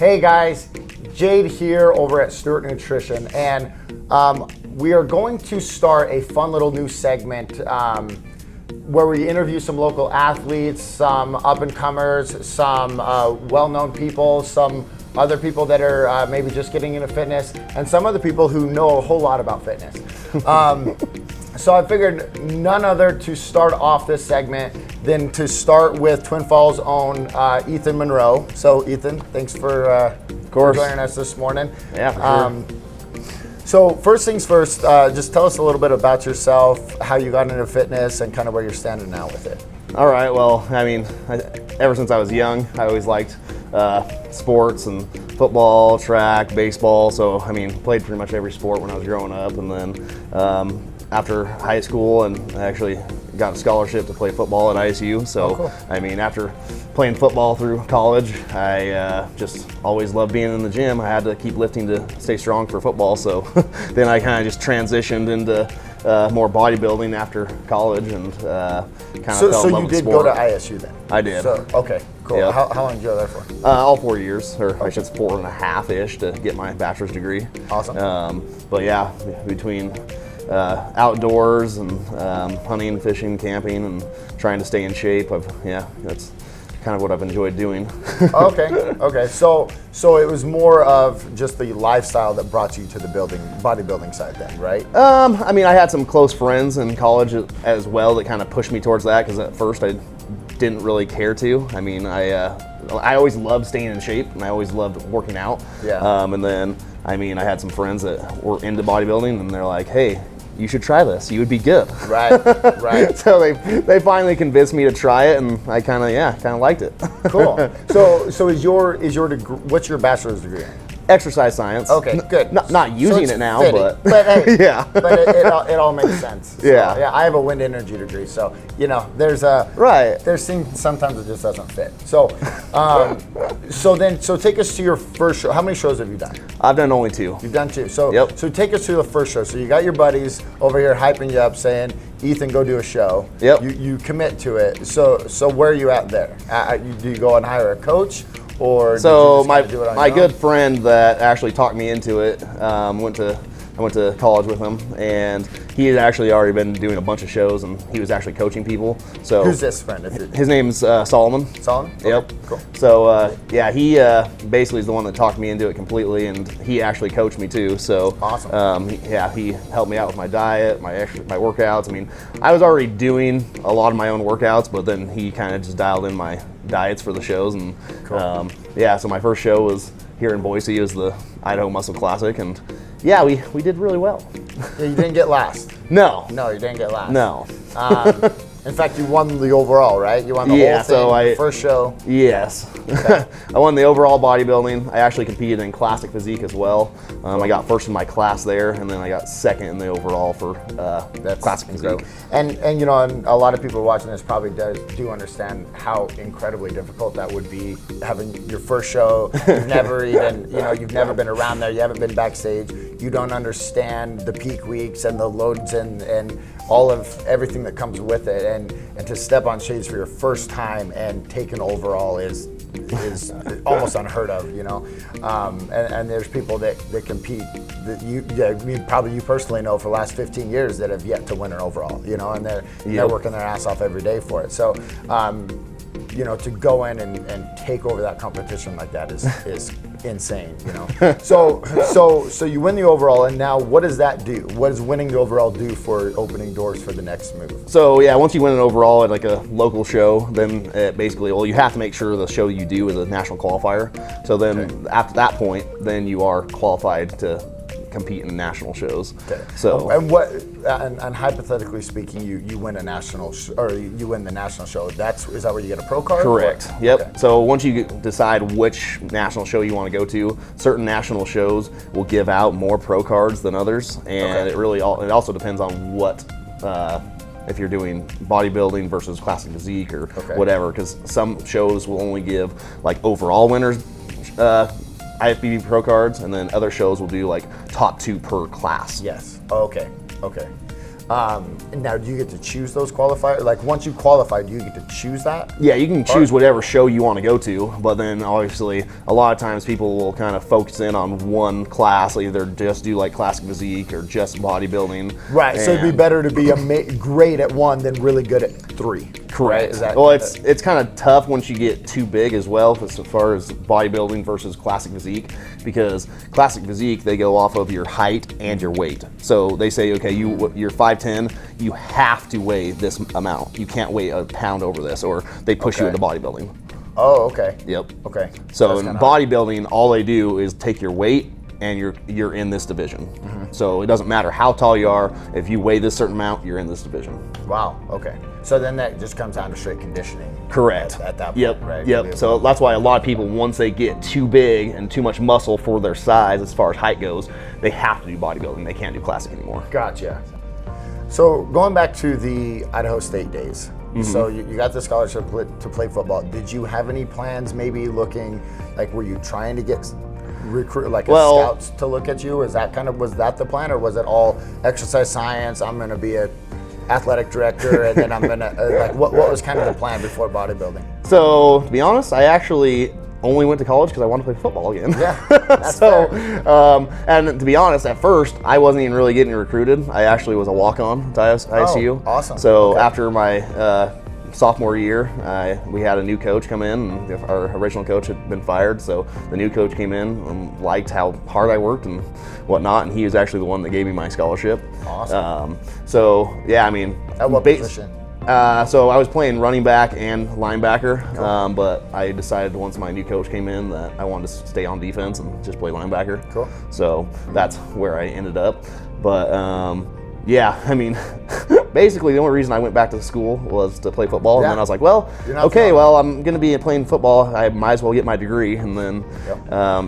Hey guys, Jade here over at Stewart Nutrition, and we are going to start a fun little new segment where we interview some local athletes, some up-and-comers, some well-known people, some other people that are maybe just getting into fitness, and some other people who know a whole lot about fitness. So I figured none other to start off this segment than to start with Twin Falls' own Ethan Monroe. So Ethan, thanks for joining us this morning. Yeah, for sure. So first things first, just tell us a little bit about yourself, how you got into fitness, and kind of where you're standing now with it. All right, well, I mean, ever since I was young, I always liked sports and football, track, baseball. So, I mean, played pretty much every sport when I was growing up. And then after high school, and I actually got a scholarship to play football at ISU. So, cool. I mean, after playing football through college, I just always loved being in the gym. I had to keep lifting to stay strong for football. So then I kind of just transitioned into more bodybuilding after college, and kind of fell in love with the sport. So you did go to ISU then? I did. So, okay, cool. Yeah. How long did you go there for? All 4 years, or I should say 4.5-ish to get my bachelor's degree. Awesome. But yeah, between outdoors and hunting, fishing, camping, and trying to stay in shape, that's kind of what I've enjoyed doing. Okay. So it was more of just the lifestyle that brought you to the bodybuilding side then, right? I mean, I had some close friends in college as well that kind of pushed me towards that, because at first I didn't really care to. I mean, I always loved staying in shape, and I always loved working out. Yeah. And then, I mean, I had some friends that were into bodybuilding, and they're like, hey, you should try this. You would be good. Right. So they finally convinced me to try it, and I kind of liked it. Cool. So is your degree, what's your bachelor's degree in? Exercise science. Okay, good. Not using it now, fitting, but hey, yeah. But it all makes sense. So, Yeah. I have a wind energy degree, so there's things sometimes it just doesn't fit. So so take us to your first show. How many shows have you done? I've done only 2. You've done 2. So Yep. So take us to the first show. So you got your buddies over here hyping you up, saying, Ethan, go do a show. Yep. You commit to it. So where are you at there? Do you go and hire a coach? Or so my good friend that actually talked me into it, I went to college with him, and he had actually already been doing a bunch of shows, and he was actually coaching people. So who's this friend? His name's Solomon. Solomon? Okay, Yep. cool. So he basically is the one that talked me into it completely, and he actually coached me too. So awesome. He helped me out with my diet, my workouts. I mean, I was already doing a lot of my own workouts, but then he kind of just dialed in my diets for the shows, and cool. So my first show was here in Boise. It was the Idaho Muscle Classic, and we did really well. Yeah, you didn't get last. No, you didn't get last. No. In fact, you won the overall, right? You won the whole thing, so first show. Yes. Okay. I won the overall bodybuilding. I actually competed in Classic Physique as well. I got first in my class there, and then I got second in the overall for Classic Physique. And and a lot of people watching this probably do understand how incredibly difficult that would be, having your first show. You've never even, you've never been around there. You haven't been backstage. You don't understand the peak weeks and the loads and all of everything that comes with it. And to step on shades for your first time and take an overall is almost unheard of, and there's people that compete that you personally know for the last 15 years that have yet to win an overall, and they're working their ass off every day for it. So to go in and take over that competition like that is insane, So you win the overall, and now what does that do? What does winning the overall do for opening doors for the next move? So once you win an overall at like a local show, then basically, you have to make sure the show you do is a national qualifier. So then after that point, then you are qualified to compete in national shows. Okay. So and hypothetically speaking, you win a national or you win the national show. Is that where you get a pro card? Correct. Or? Yep. Okay. So once you decide which national show you want to go to, certain national shows will give out more pro cards than others, and it also depends on what. If you're doing bodybuilding versus Classic Physique or whatever, because some shows will only give like overall winners IFBB pro cards, and then other shows will do like top 2 per class. Yes. Okay. Now, do you get to choose those qualifiers? Like, once you qualify, do you get to choose that? Yeah, you can choose whatever show you want to go to, but then obviously a lot of times people will kind of focus in on one class, either just do like Classic Physique or just bodybuilding. Right, so it'd be better to be great at one than really good at 3. Correct. Right? Is that well, it's kind of tough once you get too big as well, as far as bodybuilding versus Classic Physique, because Classic Physique, they go off of your height and your weight. So they say, okay, you're 5'10", you have to weigh this amount. You can't weigh a pound over this, or they push you into bodybuilding. Oh, okay. Yep. Okay. So in bodybuilding, all they do is take your weight and you're in this division. So it doesn't matter how tall you are. If you weigh this certain amount, you're in this division. Wow. Okay. So then that just comes down to straight conditioning. Correct. At that point, yep. right? Yep. So that's why a lot of people, once they get too big and too much muscle for their size as far as height goes, they have to do bodybuilding. They can't do classic anymore. Gotcha. So going back to the Idaho State days, so you got the scholarship to play football. Did you have any plans, maybe looking, like, were you trying to get recruit like scouts to look at you? Was that the plan, or was it all exercise science? I'm going to be a athletic director, and then I'm going to like what was kind of the plan before bodybuilding? So to be honest, I actually only went to college because I wanted to play football again. Yeah, that's fair. And to be honest, at first, I wasn't even really getting recruited. I actually was a walk-on to ISU. Oh, awesome. So after my sophomore year, we had a new coach come in, and our original coach had been fired. So the new coach came in and liked how hard I worked and whatnot, and he was actually the one that gave me my scholarship. Awesome. So yeah, I mean, at what position? So I was playing running back and linebacker, but I decided once my new coach came in that I wanted to stay on defense and just play linebacker. Cool. So that's where I ended up. But yeah, I mean, basically the only reason I went back to school was to play football, and then I was like, well, okay, well, I'm going to be playing football. I might as well get my degree. And then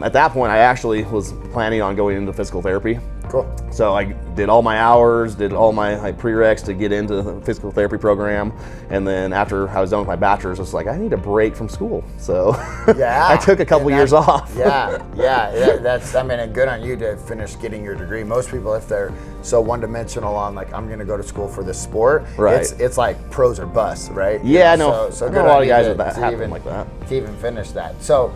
at that point, I actually was planning on going into physical therapy. Cool. So I did all my hours, did all my prereqs to get into the physical therapy program, and then after I was done with my bachelor's, I was like, I need a break from school. So I took a couple years off. Yeah, that's, I mean, and good on you to finish getting your degree. Most people, if they're so one-dimensional on like, I'm going to go to school for this sport, it's like pros or bust, right? Yeah, I know. So I know a lot of guys that happen like that. To even finish that. So,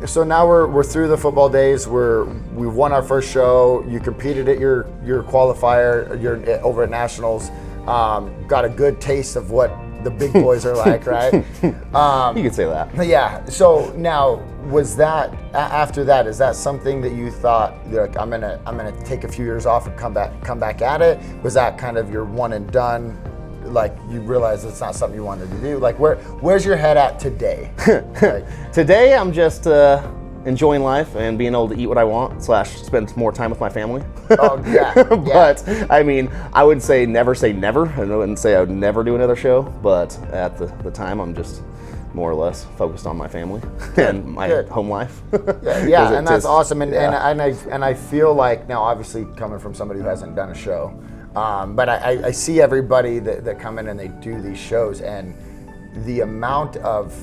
so now we're through the football days. We've won our first show. You competed at your qualifier. You're over at nationals. Got a good taste of what the big boys are like, right? You could say that. Yeah. So now, was that after that? Is that something that you thought, like, I'm gonna take a few years off and come back at it? Was that kind of your one and done? Like, you realize it's not something you wanted to do? Like, where's your head at today? Like, today, I'm just enjoying life and being able to eat what I want / spend more time with my family. Oh, yeah. But, I mean, I would say never say never. I wouldn't say I would never do another show, but at the time, I'm just more or less focused on my family and my home life. Yeah, and that's awesome. And I feel like, now, obviously, coming from somebody who hasn't done a show, but I see everybody that come in and they do these shows, and the amount of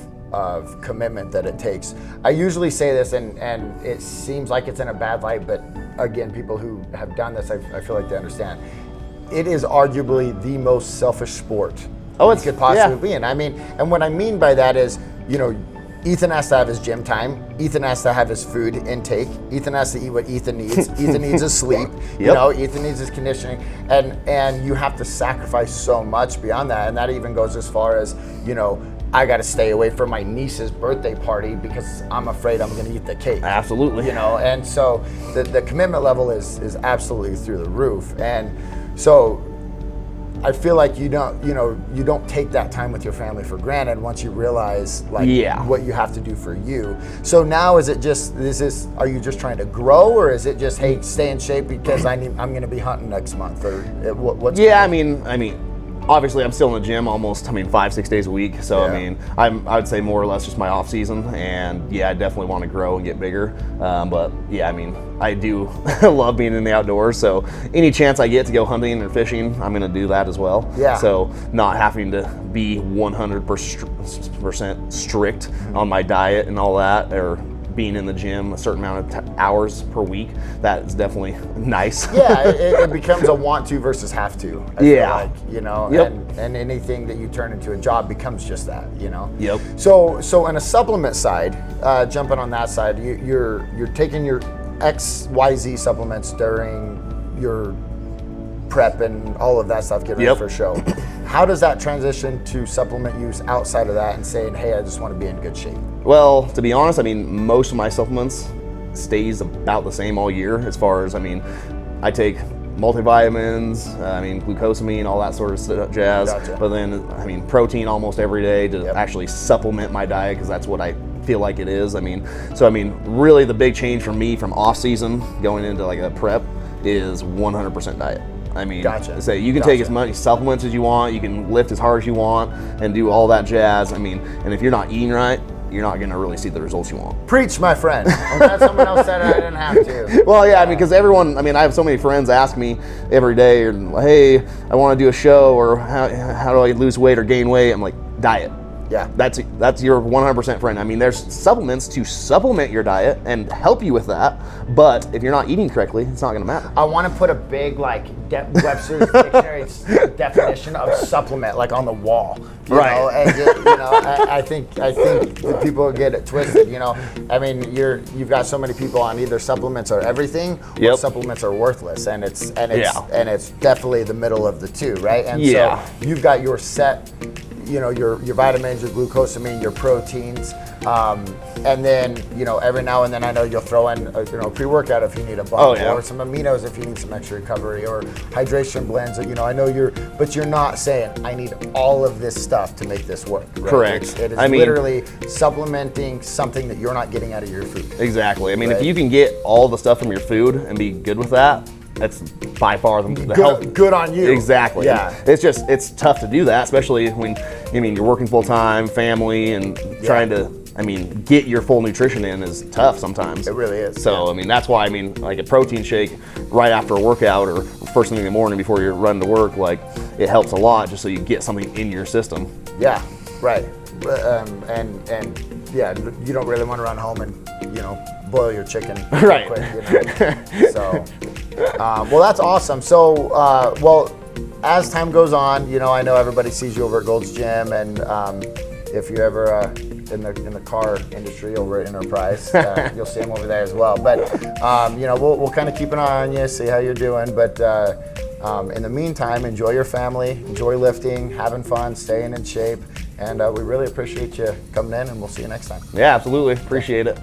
commitment that it takes. I usually say this, and it seems like it's in a bad light, but again, people who have done this, I feel like they understand. It is arguably the most selfish sport you could possibly be in. I mean, and what I mean by that is, Ethan has to have his gym time. Ethan has to have his food intake. Ethan has to eat what Ethan needs. Ethan needs his sleep. Ethan needs his conditioning, and you have to sacrifice so much beyond that. And that even goes as far as, I got to stay away from my niece's birthday party because I'm afraid I'm going to eat the cake. Absolutely. And so the commitment level is absolutely through the roof. And so I feel like you don't take that time with your family for granted once you realize what you have to do for you. So now are you just trying to grow, or is it just, hey, stay in shape because I'm going to be hunting next month, or what's I mean, obviously I'm still in the gym almost 5-6 days a week. So I would say more or less just my off season, and I definitely want to grow and get bigger. But I do love being in the outdoors. So any chance I get to go hunting or fishing, I'm going to do that as well. Yeah. So not having to be 100% strict on my diet and all that, or being in the gym a certain amount of hours per week, that is definitely nice. Yeah, it becomes a want to versus have to. I feel like, you know, Yep. and anything that you turn into a job becomes just that, you know. Yep. So on a supplement side, jumping on that side, you're taking your XYZ supplements during your prep and all of that stuff, getting ready for a show. How does that transition to supplement use outside of that and saying, hey, I just want to be in good shape? Well, to be honest, I mean, most of my supplements stays about the same all year as far as, I mean, I take multivitamins, I mean, glucosamine, all that sort of jazz. Gotcha. But then, I mean, protein almost every day to actually supplement my diet, because that's what I feel like it is. I mean, so I mean, really the big change for me from off season going into like a prep is 100% diet. I mean, say you can take as many supplements as you want, you can lift as hard as you want, and do all that jazz. I mean, and if you're not eating right, you're not going to really see the results you want. Preach, my friend. I'm glad someone else said it. I didn't have to. Well, yeah, I mean, because everyone, I mean, I have so many friends ask me every day, or, hey, I want to do a show, or how do I lose weight or gain weight? I'm like, diet. Yeah. That's your 100% friend. I mean, there's supplements to supplement your diet and help you with that, but if you're not eating correctly, it's not going to matter. I want to put a big, like, Webster's dictionary definition of supplement, like, on the wall. You know? And you know, I think that people get it twisted. You know, I mean, you've got so many people on either supplements are everything, or supplements are worthless, and it's definitely the middle of the two, right? And so you've got your set, you know, your vitamins, your glucosamine, your proteins, and then, you know, every now and then I know you'll throw in pre-workout if you need a bump, or some aminos if you need some extra recovery, or hydration blends. You know, I know but you're not saying I need all of this stuff to make this work. Right? Correct. It is literally supplementing something that you're not getting out of your food. Exactly. I mean, if you can get all the stuff from your food and be good with that, that's by far the health. Good on you. Exactly. Yeah. It's tough to do that, especially when, I mean, you're working full time, family, and trying to, I mean, get your full nutrition in is tough sometimes. It really is. So, I mean, that's why, I mean, like a protein shake right after a workout or first thing in the morning before you're running to work, like, it helps a lot just so you get something in your system. Yeah, right. And yeah, you don't really want to run home and, you know, boil your chicken right quick, you know? So, well, that's awesome. So, well, as time goes on, you know, I know everybody sees you over at Gold's Gym, and if you're ever in the car industry over at Enterprise, you'll see him over there as well. But you know, we'll kind of keep an eye on you, see how you're doing. But in the meantime, enjoy your family, enjoy lifting, having fun, staying in shape, and we really appreciate you coming in, and we'll see you next time. Yeah, absolutely. Appreciate it.